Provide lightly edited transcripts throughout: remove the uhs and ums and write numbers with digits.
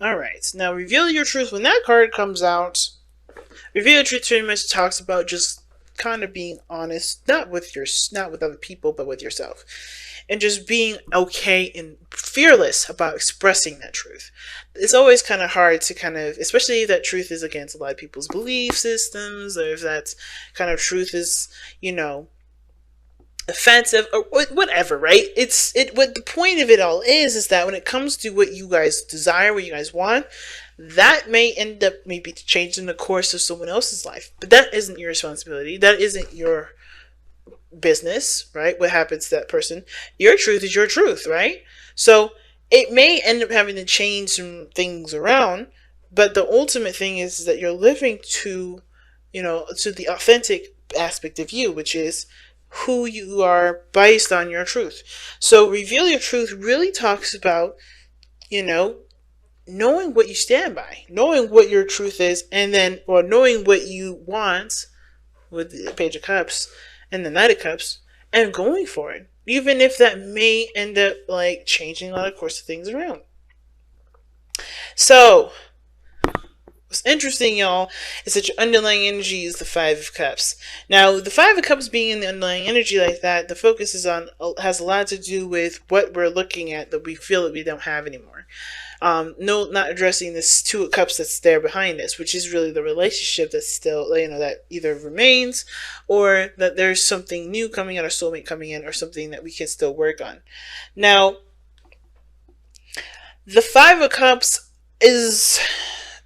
Alright, now reveal your truth. When that card comes out, reveal your truth pretty much talks about just kind of being honest, not with other people, but with yourself. And just being okay and fearless about expressing that truth. It's always kind of hard to especially if that truth is against a lot of people's belief systems, or if that kind of truth is, offensive or whatever, right? What the point of it all is that when it comes to what you guys desire, what you guys want, that may end up maybe changing the course of someone else's life, but that isn't your responsibility. That isn't your business, right? What happens to that person? Your truth is your truth, right? So it may end up having to change some things around, but the ultimate thing is that you're living to the authentic aspect of you, which is who you are based on your truth. So reveal your truth really talks about, knowing what you stand by, knowing what your truth is, or knowing what you want with the Page of Cups and the Knight of Cups, and going for it, even if that may end up changing a lot of course of things around. So what's interesting, y'all, is that your underlying energy is the Five of Cups. Now, the Five of Cups being in the underlying energy like that, the focus has a lot to do with what we're looking at that we feel that we don't have anymore. No, not addressing this Two of Cups that's there behind this, which is really the relationship that's still, that either remains, or that there's something new coming out, or soulmate coming in, or something that we can still work on. Now, the Five of Cups is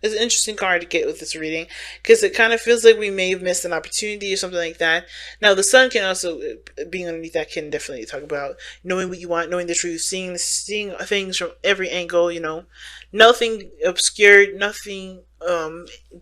an interesting card to get with this reading, because it kind of feels like we may have missed an opportunity or something like that. Now, the sun can also, being underneath that, can definitely talk about knowing what you want, knowing the truth, seeing things from every angle, nothing obscured, nothing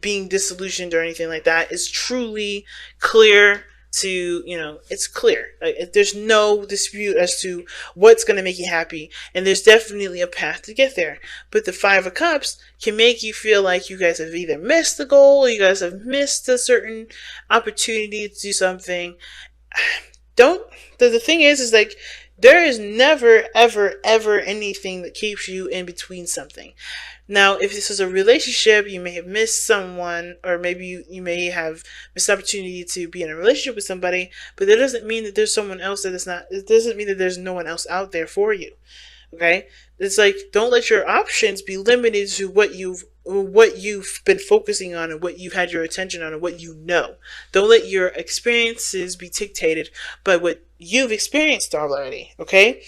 being disillusioned or anything like that. It's truly clear to, it's clear. There's no dispute as to what's going to make you happy, and there's definitely a path to get there. But the Five of Cups can make you feel like you guys have either missed the goal, or you guys have missed a certain opportunity to do something. The thing is there is never, ever, ever anything that keeps you in between something. Now, if this is a relationship, you may have missed someone, or maybe you may have missed the opportunity to be in a relationship with somebody, but that doesn't mean that there's someone else it doesn't mean that there's no one else out there for you. Okay? It's don't let your options be limited to what you've been focusing on, and what you've had your attention on, and what you know. Don't let your experiences be dictated by what you've experienced already. Okay?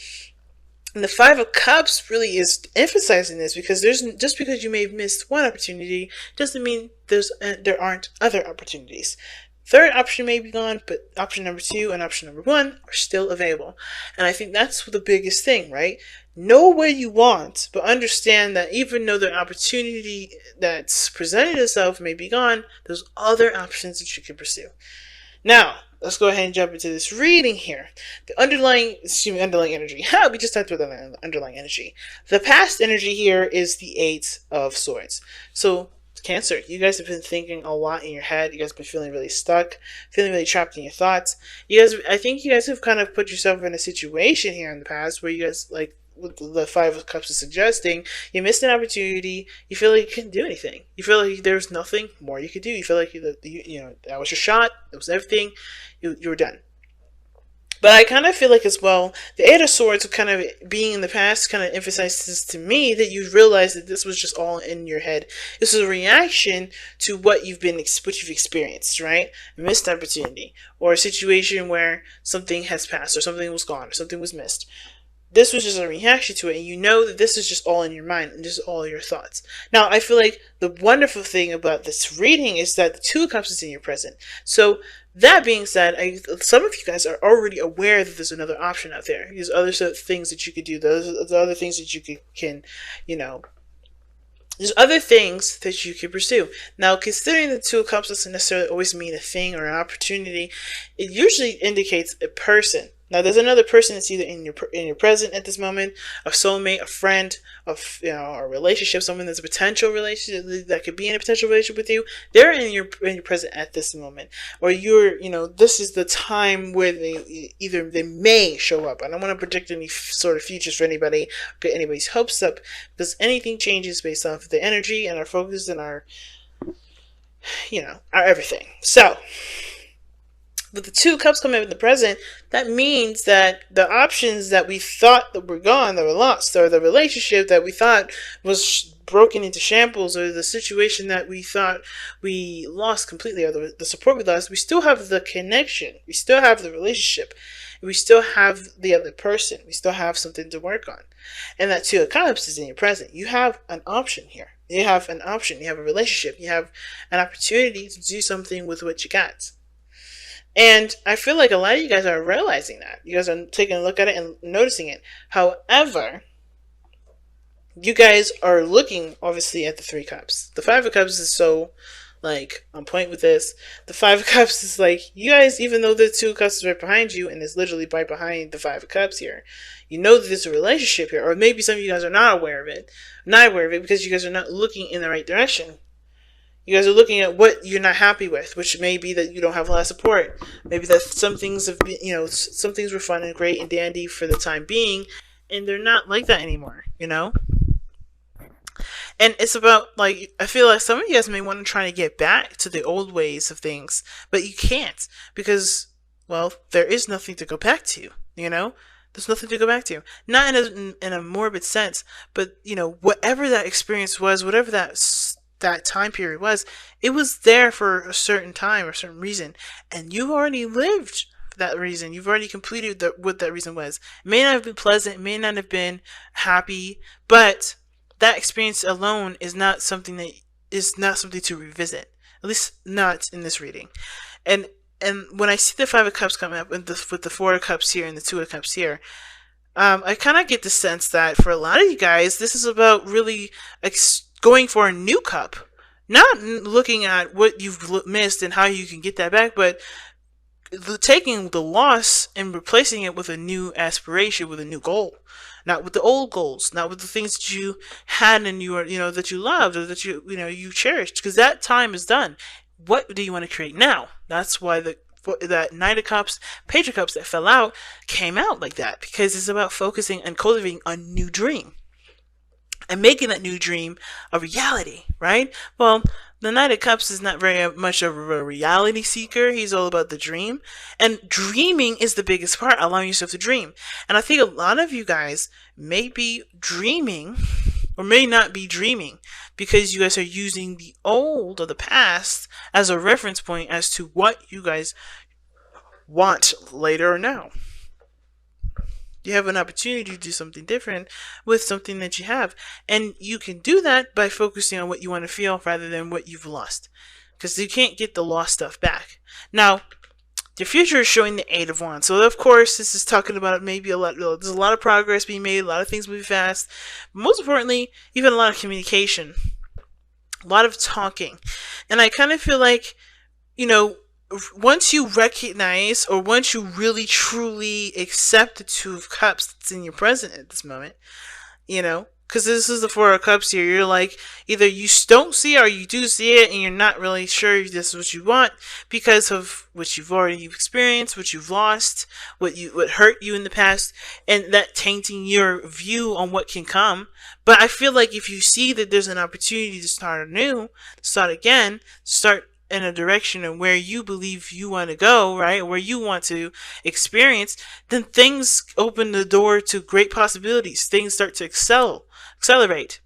And the Five of Cups really is emphasizing this, because just because you may have missed one opportunity doesn't mean there aren't other opportunities. Third option may be gone, but option number 2 and option number 1 are still available. And I think that's the biggest thing, right? Know what you want, but understand that even though the opportunity that's presented itself may be gone, there's other options that you can pursue. Now, let's go ahead and jump into this reading here. The underlying energy. We just talked about the underlying energy. The past energy here is the Eight of Swords. So, Cancer, you guys have been thinking a lot in your head. You guys have been feeling really stuck, feeling really trapped in your thoughts. I think you guys have kind of put yourself in a situation here in the past where you guys, what the Five of Cups is suggesting, you missed an opportunity. You feel like you couldn't do anything. You feel like there's nothing more you could do. You feel like that was your shot. That was everything. You were done. But I kind of feel like as well, the Eight of Swords kind of being in the past kind of emphasizes to me that you realize that this was just all in your head. This is a reaction to what you've experienced, right? A missed opportunity, or a situation where something has passed, or something was gone, or something was missed. This was just a reaction to it, and you know that this is just all in your mind, and just all your thoughts. Now, I feel like the wonderful thing about this reading is that the Two of Cups is in your present. So, that being said, some of you guys are already aware that there's another option out there. There's other things that you could do. There's other things that you can there's other things that you can pursue. Now, considering the Two of Cups doesn't necessarily always mean a thing or an opportunity, it usually indicates a person. Now, there's another person that's either in your present at this moment, a soulmate, a friend, a relationship, someone that's a potential relationship that could be in a potential relationship with you. They're in your present at this moment, or this is the time where they may show up. I don't want to predict any sort of futures for anybody, get anybody's hopes up, because anything changes based off of the energy and our focus and our our everything. So, with the two cups coming up in the present, that means that the options that we thought that were gone, that were lost, or the relationship that we thought was broken into shambles, or the situation that we thought we lost completely, or the support we lost, we still have the connection, we still have the relationship, we still have the other person, we still have something to work on. And that two of cups is in your present. You have an option here. You have an option. You have a relationship. You have an opportunity to do something with what you got. And I feel like a lot of you guys are realizing that. You guys are taking a look at it and noticing it. However, you guys are looking, obviously, at the three cups. The five of cups is so, on point with this. The five of cups is you guys, even though the two of cups is right behind you, and it's literally right behind the five of cups here, you know that there's a relationship here. Or maybe some of you guys are not aware of it. Not aware of it because you guys are not looking in the right direction. You guys are looking at what you're not happy with, which may be that you don't have a lot of support. Maybe that some things have been, some things were fun and great and dandy for the time being, and they're not like that anymore, And it's about, I feel like some of you guys may want to try to get back to the old ways of things, but you can't because, well, there is nothing to go back to, There's nothing to go back to. Not in a morbid sense, but, whatever that experience was, whatever that time period was, it was there for a certain time or a certain reason, and you've already lived that reason. You've already completed what that reason was. It may not have been pleasant, it may not have been happy, but that experience alone is not something to revisit. At least not in this reading. And when I see the five of cups coming up with the four of cups here and the two of cups here, I kind of get the sense that for a lot of you guys, this is about really going for a new cup, not looking at what you've missed and how you can get that back, but taking the loss and replacing it with a new aspiration, with a new goal, not with the old goals, not with the things that you had and that you loved or that you cherished, because that time is done. What do you want to create now? That's why that Knight of Cups, Page of Cups that fell out came out like that, because it's about focusing and cultivating a new dream. And making that new dream a reality, right? Well, the Knight of Cups is not very much of a reality seeker. He's all about the dream. And dreaming is the biggest part, allowing yourself to dream. And I think a lot of you guys may be dreaming, or may not be dreaming, because you guys are using the old or the past as a reference point as to what you guys want later or now. You have an opportunity to do something different with something that you have. And you can do that by focusing on what you want to feel rather than what you've lost. Because you can't get the lost stuff back. Now, the future is showing the Eight of Wands. So, of course, this is talking about maybe there's a lot of progress being made, a lot of things moving fast. But most importantly, even a lot of communication. A lot of talking. And I kind of feel like, once you recognize, or once you really truly accept the Two of Cups that's in your present at this moment, because this is the Four of Cups here, you're either you don't see it or you do see it, and you're not really sure if this is what you want because of what you've already experienced, what you've lost, what hurt you in the past, and that tainting your view on what can come. But I feel like if you see that there's an opportunity to start anew, start again, start in a direction and where you believe you want to go, right? Where you want to experience, then things open the door to great possibilities. Things start to accelerate,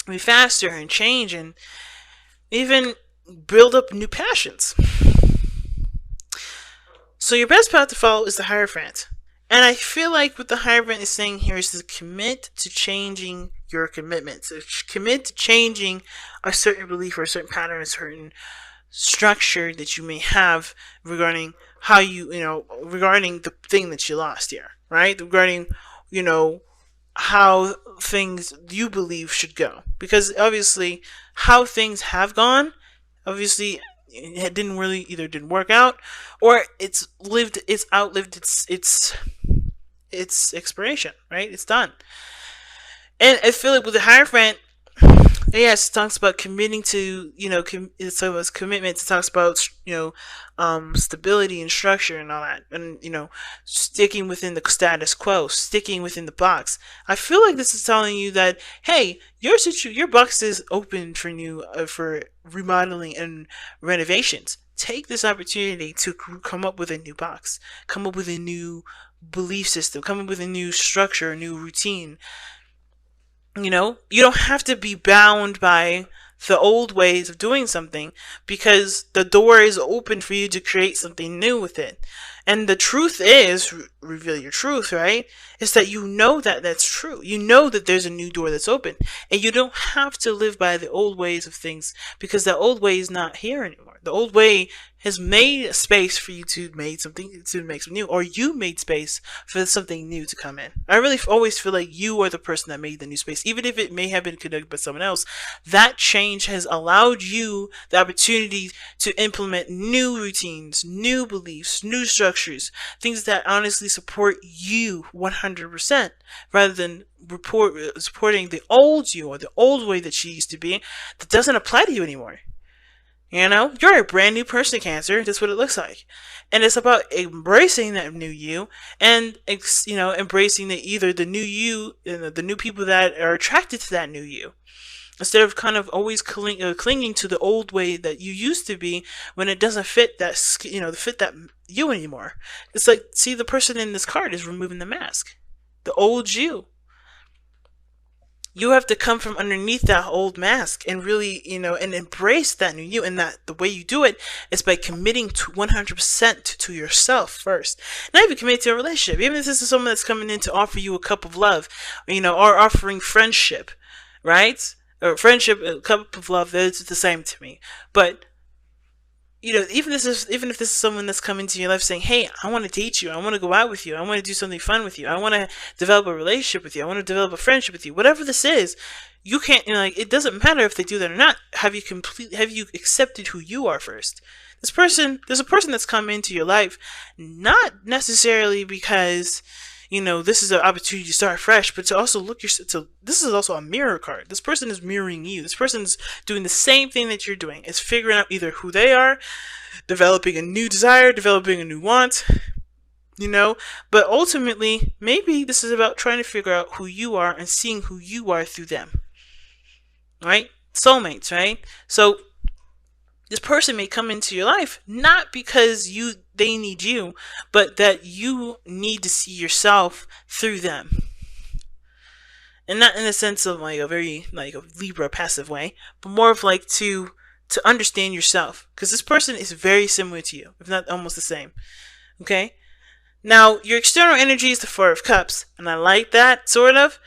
be faster and change, and even build up new passions. So your best path to follow is the Hierophant. And I feel like what the Hierophant is saying here is to commit to changing your commitments. So commit to changing a certain belief or a certain pattern, a certain structure that you may have regarding how regarding the thing that you lost here, right? Regarding, how things you believe should go. Because obviously how things have gone, obviously it didn't really either didn't work out, or it's outlived its expiration, right? It's done. And I feel like with the Hierophant, yes, it talks about committing to, it's about commitment. It talks about, stability and structure and all that. And, sticking within the status quo, sticking within the box. I feel like this is telling you that, hey, your box is open for new, for remodeling and renovations. Take this opportunity to come up with a new box, come up with a new belief system, come up with a new structure, a new routine. You don't have to be bound by the old ways of doing something, because the door is open for you to create something new with it. And the truth is, reveal your truth, right? Is that that that's true. You know that there's a new door that's open. And you don't have to live by the old ways of things, because the old way is not here anymore. The old way has made a space for you to make something new, or you made space for something new to come in. I really always feel like you are the person that made the new space, even if it may have been conducted by someone else. That change has allowed you the opportunity to implement new routines, new beliefs, new structures, things that honestly support you 100%, rather than supporting the old you, or the old way that she used to be, that doesn't apply to you anymore. You're a brand new person, Cancer. That's what it looks like. And it's about embracing that new you, and, embracing either the new you and the new people that are attracted to that new you. Instead of kind of always clinging to the old way that you used to be, when it doesn't fit that you anymore. It's like, see, the person in this card is removing the mask. The old you. You have to come from underneath that old mask and really, and embrace that new you. And that the way you do it is by committing to 100% to yourself first. Not even committing to a relationship. Even if this is someone that's coming in to offer you a cup of love, or offering friendship, right? Or friendship, a cup of love, that's the same to me. But even if this is someone that's coming to your life saying, hey, I want to date you, I want to go out with you, I want to do something fun with you, I want to develop a relationship with you, I want to develop a friendship with you, whatever this is, you can't, it doesn't matter if they do that or not. Have you accepted who you are first? There's a person that's come into your life, not necessarily because, this is an opportunity to start fresh, but to also this is also a mirror card. This person is mirroring you. This person's doing the same thing that you're doing. It's figuring out either who they are, developing a new desire, developing a new want, but ultimately, maybe this is about trying to figure out who you are and seeing who you are through them, right? Soulmates, right? So this person may come into your life not because they need you, but that you need to see yourself through them. And not in the sense of like a very like a Libra passive way, but more of like to understand yourself. Because this person is very similar to you, if not almost the same. Okay? Now, your external energy is the Four of Cups, and I like that, sort of.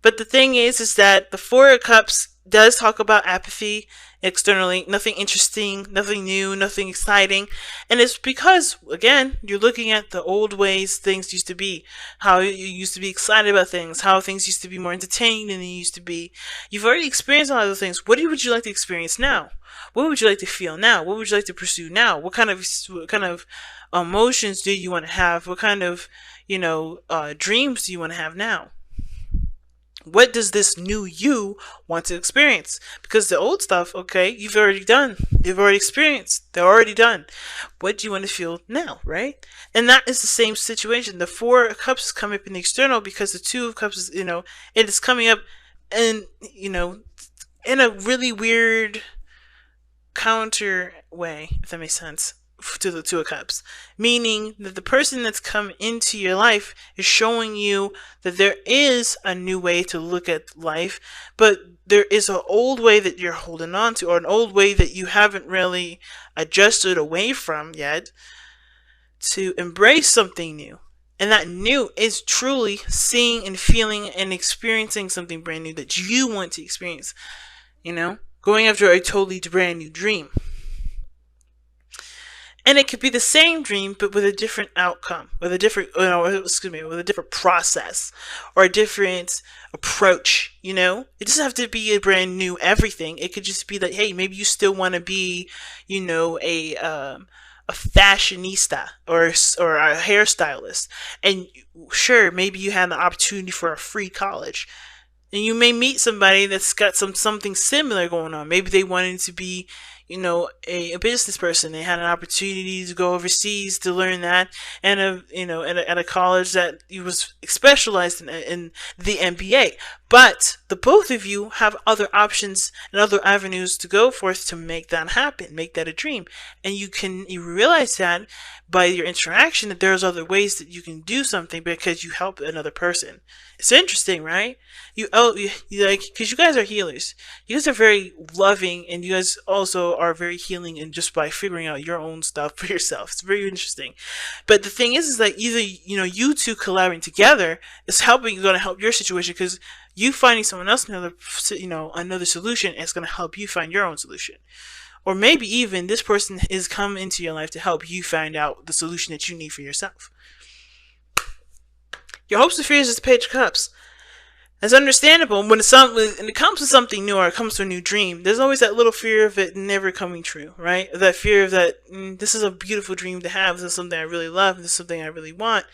But the thing is that the Four of Cups does talk about apathy externally, nothing interesting, nothing new, nothing exciting. And it's because, again, you're looking at the old ways things used to be, how you used to be excited about things, how things used to be more entertaining than they used to be. You've already experienced a lot of those things. What would you like to experience now? What would you like to feel now? What would you like to pursue now? What kind of emotions do you want to have? What kind of, dreams do you want to have now? What does this new you want to experience? Because the old stuff, okay, you've already done. You've already experienced. They're already done. What do you want to feel now, right? And that is the same situation. The Four of Cups is coming up in the external because the Two of Cups is, it is coming up in, in a really weird counter way, if that makes sense, to the Two of Cups. Meaning that the person that's come into your life is showing you that there is a new way to look at life, but there is an old way that you're holding on to, or an old way that you haven't really adjusted away from yet, to embrace something new. And that new is truly seeing and feeling and experiencing something brand new that you want to experience. Going after a totally brand new dream. And it could be the same dream, but with a different outcome, with a different, with a different process or a different approach. It doesn't have to be a brand new everything. It could just be that, hey, maybe you still want to be, a fashionista or a hairstylist, and sure, maybe you had the opportunity for a free college, and you may meet somebody that's got something similar going on. Maybe they wanted to be, a business person. They had an opportunity to go overseas to learn that, and at a college that was specialized in the MBA. But the both of you have other options and other avenues to go forth to make that happen, make that a dream, and you realize that by your interaction that there's other ways that you can do something because you help another person. It's interesting, right? Because you guys are healers. You guys are very loving, and you guys also are very healing, and just by figuring out your own stuff for yourself. It's very interesting. But the thing is that either, you two collaborating together is going to help your situation, because you finding someone else another solution is going to help you find your own solution. Or maybe even this person is come into your life to help you find out the solution that you need for yourself. Your hopes and fears is the Page of Cups. It's understandable when it comes to something new, or it comes to a new dream. There's always that little fear of it never coming true, right? That fear of that, this is a beautiful dream to have. This is something I really love. This is something I really want.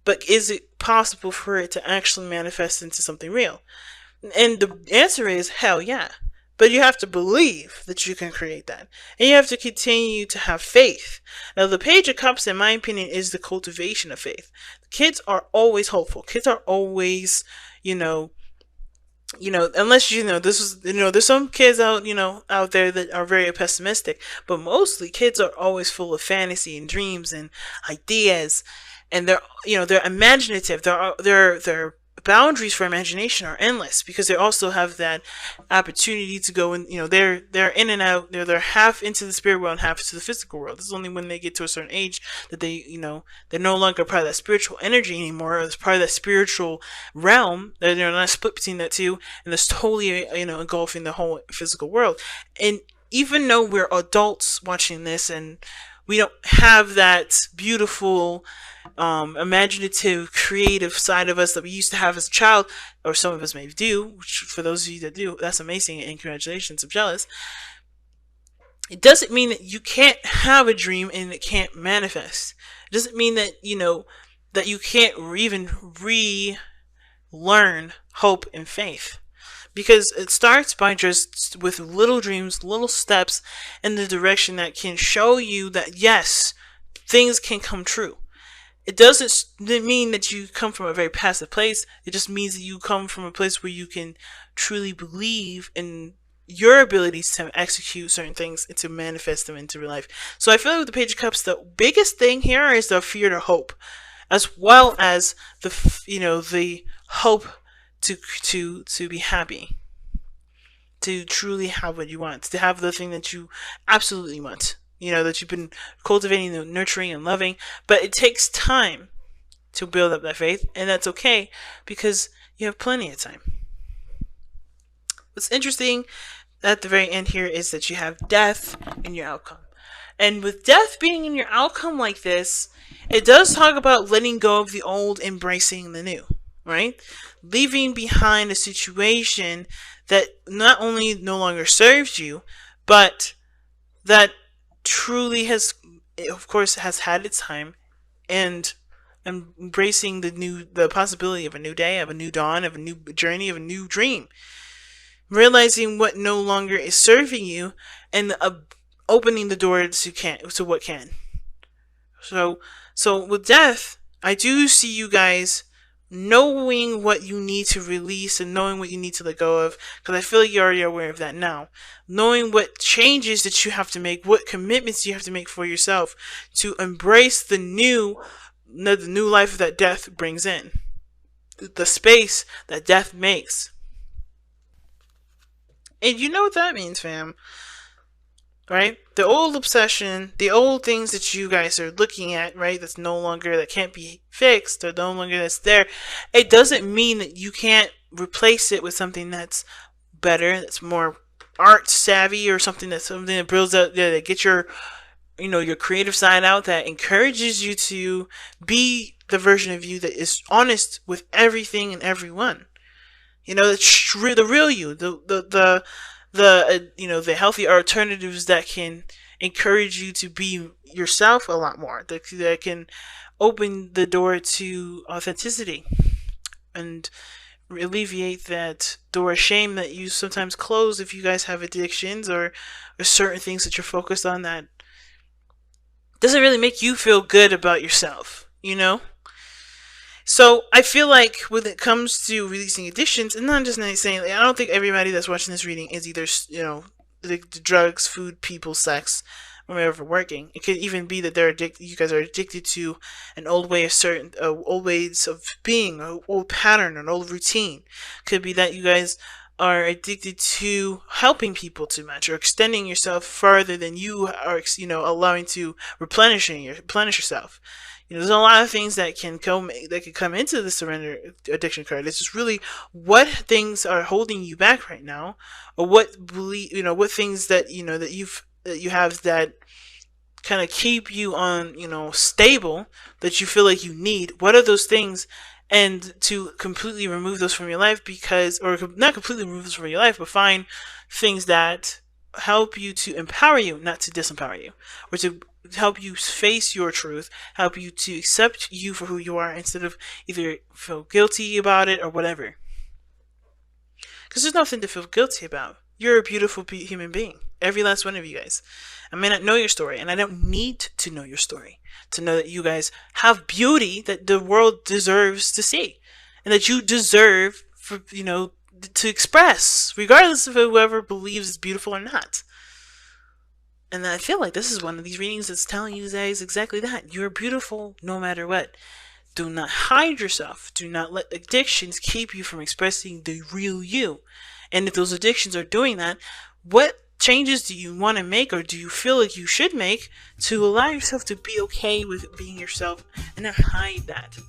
But is it possible for it to actually manifest into something real? And the answer is hell yeah. But you have to believe that you can create that. And you have to continue to have faith. Now, the Page of Cups, in my opinion, is the cultivation of faith. Kids are always hopeful. Kids are always, unless there's some kids out there that are very pessimistic, but mostly kids are always full of fantasy and dreams and ideas, and they're imaginative. Their boundaries for imagination are endless, because they also have that opportunity to go in. They're in and out. They're half into the spirit world and half into the physical world. It's only when they get to a certain age that they're no longer part of that spiritual energy anymore, or it's part of that spiritual realm. They're not split between that two, and it's totally engulfing the whole physical world. And even though we're adults watching this, and we don't have that beautiful, imaginative, creative side of us that we used to have as a child, or some of us maybe do, which for those of you that do, that's amazing, and congratulations, I'm jealous. It doesn't mean that you can't have a dream and it can't manifest. It doesn't mean that, that you can't even relearn hope and faith. Because it starts by just with little dreams, little steps in the direction that can show you that yes, things can come true. It doesn't mean that you come from a very passive place. It just means that you come from a place where you can truly believe in your abilities to execute certain things and to manifest them into real life. So I feel like with the Page of Cups, the biggest thing here is the fear to hope, as well as the hope to be happy, to truly have what you want, to have the thing that you absolutely want, that you've been cultivating and nurturing and loving. But it takes time to build up that faith, and that's okay, because you have plenty of time. What's interesting at the very end here is that you have death in your outcome. And with death being in your outcome like this, it does talk about letting go of the old, embracing the new, right? Leaving behind a situation that not only no longer serves you, but that truly has, of course, has had its time, and embracing the possibility of a new day, of a new dawn, of a new journey, of a new dream. Realizing what no longer is serving you, and opening the door to what can. So with death, I do see you guys knowing what you need to release and knowing what you need to let go of, because I feel like you're already aware of that now. Knowing what changes that you have to make, what commitments you have to make for yourself to embrace the new life that death brings in, the space that death makes. And you know what that means, fam. Right? The old obsession, the old things that you guys are looking at, right, that can't be fixed, or no longer that's there, it doesn't mean that you can't replace it with something that's better, that's more art savvy, or something that builds up, that gets your your creative side out, that encourages you to be the version of you that is honest with everything and everyone. The real you, the healthy alternatives that can encourage you to be yourself a lot more. That can open the door to authenticity and alleviate that door of shame that you sometimes close if you guys have addictions or certain things that you're focused on that doesn't really make you feel good about yourself. So I feel like when it comes to releasing addictions, and not just saying, like, I don't think everybody that's watching this reading is either the drugs, food, people, sex, or whatever working. It could even be that they're addicted. You guys are addicted to an old way of old ways of being, an old pattern, an old routine. Could be that you guys are addicted to helping people too much or extending yourself farther than you are, allowing to replenish yourself. There's a lot of things that can come into the surrender addiction card. It's just really what things are holding you back right now, or what things that you have that kind of keep you on stable, that you feel like you need. What are those things? And to completely remove those from your life, or not completely remove those from your life, but find things that help you to empower you, not to disempower you, or to help you face your truth, help you to accept you for who you are instead of either feel guilty about it or whatever. Because there's nothing to feel guilty about. You're a beautiful human being. Every last one of you guys. I may not know your story, and I don't need to know your story to know that you guys have beauty that the world deserves to see, and that you deserve to express, regardless of whoever believes it's beautiful or not. And I feel like this is one of these readings that's telling you guys exactly that. You're beautiful no matter what. Do not hide yourself. Do not let addictions keep you from expressing the real you. And if those addictions are doing that, what changes do you want to make, or do you feel like you should make, to allow yourself to be okay with being yourself and not hide that?